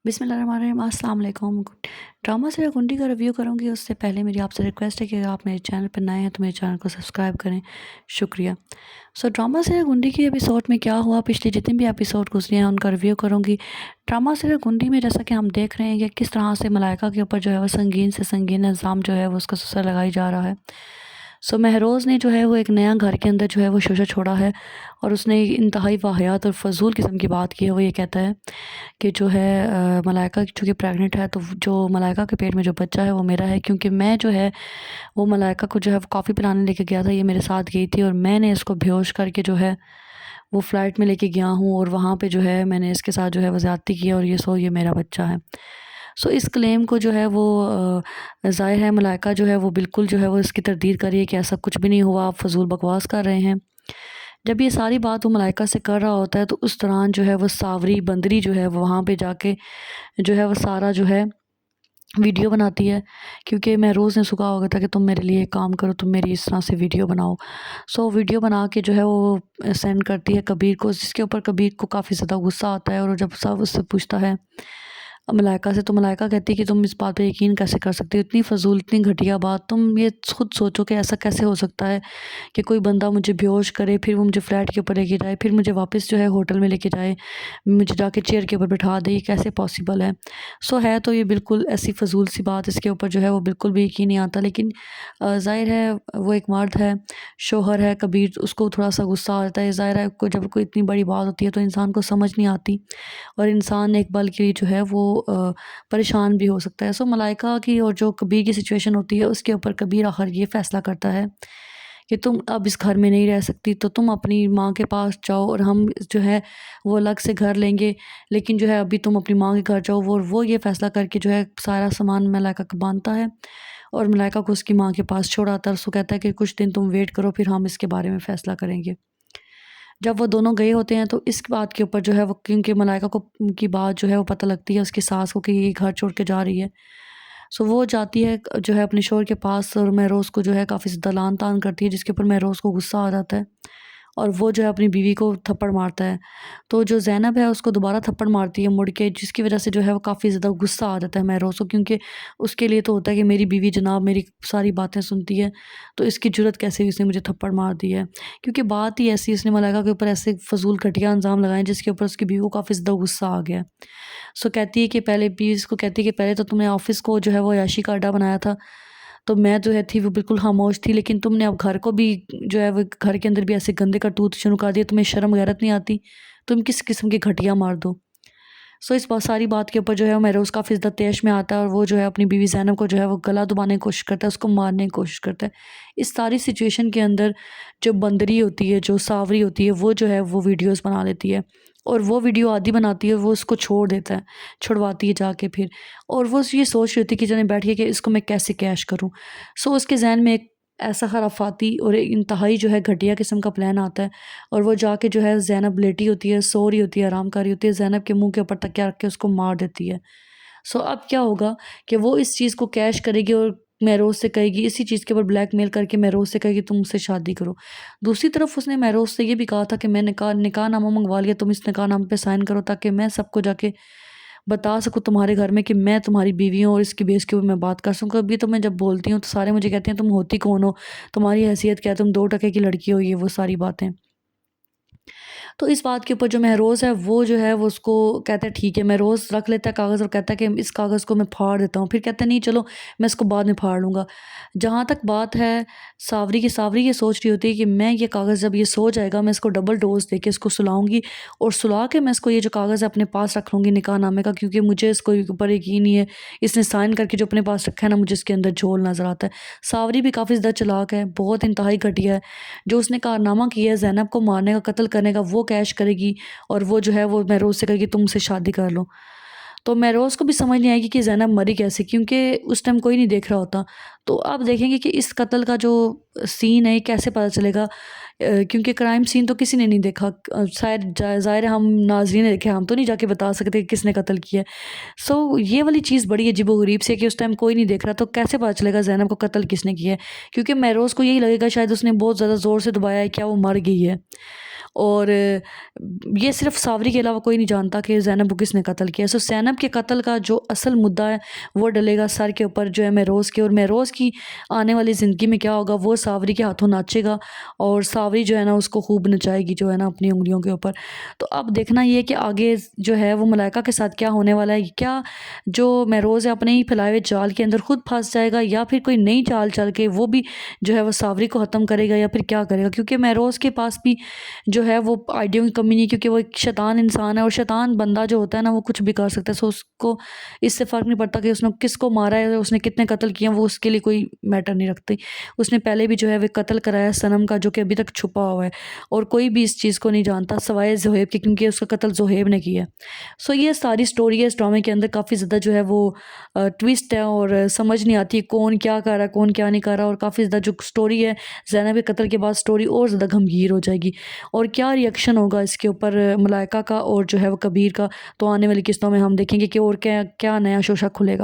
बिस्मिल्लाहिर्रहमानिर्रहीम। अस्सलाम वालेकुम। ड्रामा सीरियल गुंडी का रिव्यू करूँगी उससे पहले मेरी आपसे रिक्वेस्ट है कि अगर आप मेरे चैनल पर नए हैं तो मेरे चैनल को सब्सक्राइब करें, शुक्रिया। ड्रामा सीरियल गुंडी की एपिसोड में क्या हुआ, पिछले जितने भी एपिसोड गुजरे हैं उनका रिव्यू करूँगी। ड्रामा सीरियल गुंडी में जैसा कि हम देख रहे हैं कि किस तरह से मलाइका के ऊपर जो है वो संगीन से संगीन इल्ज़ाम जो है वो उसका सर लगाई जा रहा है। महरोज़ ने जो है वो एक नया घर के अंदर जो है वो शोशा छोड़ा है और उसने इंतहाई वाहियात और फ़ज़ूल किस्म की बात की है। वो ये कहता है कि जो है मलाइका चूँकि प्रेग्नेंट है तो जो मलाइका के पेट में जो बच्चा है वो मेरा है, क्योंकि मैं जो है वो मलाइका को जो है वो कॉफ़ी पिलाने लेके गया था, ये मेरे साथ गई थी और मैंने इसको बेहोश करके जो है वो फ़्लाइट में लेके गया हूँ और वहाँ पे जो है मैंने इसके साथ जो है वो ज़्यादती की और ये मेरा बच्चा है। इस क्लेम को जो है वो ज़ाहिर है मलाइका जो है वो बिल्कुल जो है वो इसकी तरदीद कर रही है कि ऐसा कुछ भी नहीं हुआ, आप फ़ज़ूल बकवास कर रहे हैं। जब ये सारी बात वो मलाइका से कर रहा होता है तो उस दौरान जो है वो सावरी बंदरी जो है वो वहाँ पे जाके जो है वो सारा जो है वीडियो बनाती है, क्योंकि महरोज़ ने कहा होगा था कि तुम मेरे लिए एक काम करो, तुम मेरी इस तरह से वीडियो बनाओ। वीडियो बना के जो है वो सेंड करती है कबीर को, जिसके ऊपर कबीर को काफ़ी ज़्यादा गुस्सा आता है और जब सब उससे पूछता है मलाइका से, तो मलाइका कहती है कि तुम इस बात पे यकीन कैसे कर सकते हो, इतनी फ़ज़ूल इतनी घटिया बात, तुम ये खुद सोचो कि ऐसा कैसे हो सकता है कि कोई बंदा मुझे बेहोश करे, फिर वो मुझे फ्लैट के ऊपर लेके जाए, फिर मुझे वापस जो है होटल में लेके जाए, मुझे जाके चेयर के ऊपर बैठा दे, ये कैसे पॉसिबल है। है तो ये बिल्कुल ऐसी फ़ज़ूल सी बात, इसके ऊपर जो है वो बिल्कुल भी यकीन नहीं आता। लेकिन ज़ाहिर है वो एक मर्द है, शौहर है, कबीर, उसको थोड़ा सा गुस्सा आता है। ज़ाहिर है जब कोई इतनी बड़ी बात होती है तो इंसान को समझ नहीं आती और इंसान एक पल के लिए जो है वो परेशान भी हो सकता है। मलाइका की और जो कबीर की सिचुएशन होती है उसके ऊपर कबीर आखिर ये फ़ैसला करता है कि तुम अब इस घर में नहीं रह सकती, तो तुम अपनी माँ के पास जाओ और हम जो है वो अलग से घर लेंगे, लेकिन जो है अभी तुम अपनी माँ के घर जाओ। वो ये फ़ैसला करके जो है सारा सामान मलाइका को बाँधता है और मलाइका को उसकी माँ के पास छोड़ आता है। उसको कहता है कि कुछ दिन तुम वेट करो, फिर हम इसके बारे में फ़ैसला करेंगे। जब वो दोनों गए होते हैं तो इस बात के ऊपर जो है वो, क्योंकि मलाइका को की बात जो है वो पता लगती है उसकी सास को कि ये घर छोड़ के जा रही है। वो जाती है जो है अपने शौहर के पास और महरोज़ को जो है काफ़ी ज़्यादा लान-तान करती है, जिसके ऊपर महरोज़ को गुस्सा आ जाता है और वो जो है अपनी बीवी को थप्पड़ मारता है। तो जो ज़ैनब है उसको दोबारा थप्पड़ मारती है मुड़ के, जिसकी वज़ह से जो है वो काफ़ी ज़्यादा गुस्सा आ जाता है महरोज़ को, क्योंकि उसके लिए तो होता है कि मेरी बीवी जनाब मेरी सारी बातें सुनती है, तो इसकी जुर्रत कैसे इसने मुझे थप्पड़ मार दी है। क्योंकि बात ही ऐसी, उसने मलाइका के ऊपर ऐसे फ़ज़ूल घटिया इल्ज़ाम लगाए जिसके ऊपर उसकी बीवी को काफ़ी ज़्यादा गुस्सा आ गया। कहती है कि पहले बीवी इसको कहती है कि पहले तो तुमने ऑफ़िस को जो है वो अय्याशी का अड्डा बनाया था, तो मैं जो है थी वो बिल्कुल खामोश थी, लेकिन तुमने अब घर को भी जो है वो घर के अंदर भी ऐसे गंदे करतूत शुरू कर दिए, तुम्हें शर्म गैरत नहीं आती? तुम किस किस्म की घटिया मर्द हो? इस सारी बात के ऊपर जो है महरोज़ काफ़ी ज़्यादा तैश में आता है और वो जो है अपनी बीवी ज़ैनब को जो है वो गला दबाने की कोशिश करता है, उसको मारने की कोशिश करता है। इस सारी सिचुएशन के अंदर जो बंदरी होती है, जो सावरी होती है, वो जो है वो वीडियोज़ बना लेती है और वो वीडियो आधी बनाती है, वो उसको छोड़ देता है, छुड़वाती है जाके फिर, और वो ये सोच रही होती है कि चलें बैठ के कि इसको मैं कैसे कैश करूँ। उसके ज़हन में एक ऐसा खराफाती और एक इंतहाई जो है घटिया किस्म का प्लान आता है और वो जाके जो है ज़ैनब लेटी होती है, सो रही होती है, आराम कर रही होती है, ज़ैनब के मुँह के ऊपर तकिया रख के उसको मार देती है। अब क्या होगा कि वो इस चीज़ को कैश करेगी और महरोज़ से कहेगी, इसी चीज़ के ऊपर ब्लैकमेल करके महरोज़ से कहेगी तुम मुझसे शादी करो। दूसरी तरफ उसने महरोज़ से ये भी कहा था कि मैं निकाहनामा मंगवा लिया, तुम इस निकाहनामे पे साइन करो ताकि मैं सबको जाके बता सकूँ तुम्हारे घर में कि मैं तुम्हारी बीवी हूँ और इसकी बेस के ऊपर मैं बात कर सकूँ। अभी तो मैं जब बोलती हूँ तो सारे मुझे कहते हैं तुम होती कौन हो? तुम्हारी हैसियत क्या है? तुम 2 टके की लड़की हो, ये वो सारी बातें। तो इस बात के ऊपर जो महरोज़ है वो जो है वो उसको कहता है ठीक है, महरोज़ रख लेता है कागज़ और कहता है कि इस कागज़ को मैं फाड़ देता हूँ। फिर कहता है नहीं चलो मैं इसको बाद में फाड़ लूँगा। जहाँ तक बात है सावरी की, सावरी ये सोच रही होती है कि मैं ये कागज़ जब ये सो जाएगा मैं इसको डबल डोज़ दे के इसको सुलाऊँगी और सुला के मैं इसको ये जो कागज़ है अपने पास रख लूँगी निकाहनामे का, क्योंकि मुझे इसको ऊपर यकीन नहीं है, इसने साइन करके जो अपने पास रखा है ना मुझे इसके अंदर झोल नज़र आता है। सावरी भी काफ़ी ज़्यादा चालाक है, बहुत इंतहाई घटिया है। जो उसने कारनामा किया है ज़ैनब को मारने का, कत्ल करने का, वो कैश करेगी और वो जो है वो महरोज़ से कहेगी तुम मुझसे शादी कर लो। तो महरोज़ को भी समझ नहीं आएगी कि ज़ैनब मरी कैसे, क्योंकि उस टाइम कोई नहीं देख रहा होता। तो आप देखेंगे कि इस कत्ल का जो सीन है ये कैसे पता चलेगा, क्योंकि क्राइम सीन तो किसी ने नहीं देखा। शायद ज़ाहिर है हम नाज़रीन ने देखे, हम तो नहीं जाके बता सकते कि किसने कत्ल किया है। ये वाली चीज़ बड़ी अजीबो-गरीब सी है कि उस टाइम कोई नहीं देख रहा, तो कैसे पता चलेगा ज़ैनब को कत्ल किसने किया है? क्योंकि महरोज़ को यही लगेगा शायद उसने बहुत ज़्यादा ज़ोर से दबाया है, क्या वो मर गई है। اور یہ صرف ساوری کے علاوہ کوئی نہیں جانتا کہ زینب کو کس نے قتل کیا. سو زینب کے قتل کا جو اصل مدعا ہے وہ ڈلے گا سر کے اوپر جو ہے مہروز کے, اور مہروز کی آنے والی زندگی میں کیا ہوگا, وہ ساوری کے ہاتھوں ناچے گا اور ساوری جو ہے نا اس کو خوب نچائے گی جو ہے نا اپنی انگلیوں کے اوپر. تو اب دیکھنا یہ کہ آگے جو ہے وہ ملائکہ کے ساتھ کیا ہونے والا ہے, کیا جو مہروز ہے اپنے ہی پھیلائے ہوئے جال کے اندر خود پھنس جائے گا, یا پھر کوئی نئی چال چل کے وہ بھی جو ہے وہ ساوری کو ختم کرے گا, یا پھر کیا کرے گا. کیونکہ مہروز کے پاس بھی جو ہے وہ آئیڈیوں کی کمی نہیں, کیونکہ وہ ایک شیطان انسان ہے, اور شیطان بندہ جو ہوتا ہے نا وہ کچھ بھی کر سکتا ہے. سو اس کو اس سے فرق نہیں پڑتا کہ اس نے کس کو مارا ہے, اس نے کتنے قتل کیے ہیں, وہ اس کے لیے کوئی میٹر نہیں رکھتی. اس نے پہلے بھی جو ہے وہ قتل کرایا صنم کا, جو کہ ابھی تک چھپا ہوا ہے, اور کوئی بھی اس چیز کو نہیں جانتا سوائے زہیب کے, کیونکہ اس کا قتل زہیب نے کیا ہے. سو یہ ساری سٹوری ہے. اس ڈرامے کے اندر کافی زیادہ جو ہے وہ ٹویسٹ ہے, اور سمجھ نہیں آتی کون کیا کر رہا ہے کون کیا نہیں کر رہا, اور کافی زیادہ جو سٹوری ہے زینب کے قتل کے بعد سٹوری اور زیادہ گھمگیر ہو جائے گی. اور کیا ریئیکشن ہوگا اس کے اوپر ملائکہ کا اور جو ہے وہ کبیر کا, تو آنے والی قسطوں میں ہم دیکھیں گے کہ اور کیا کیا نیا شوشہ کھلے گا.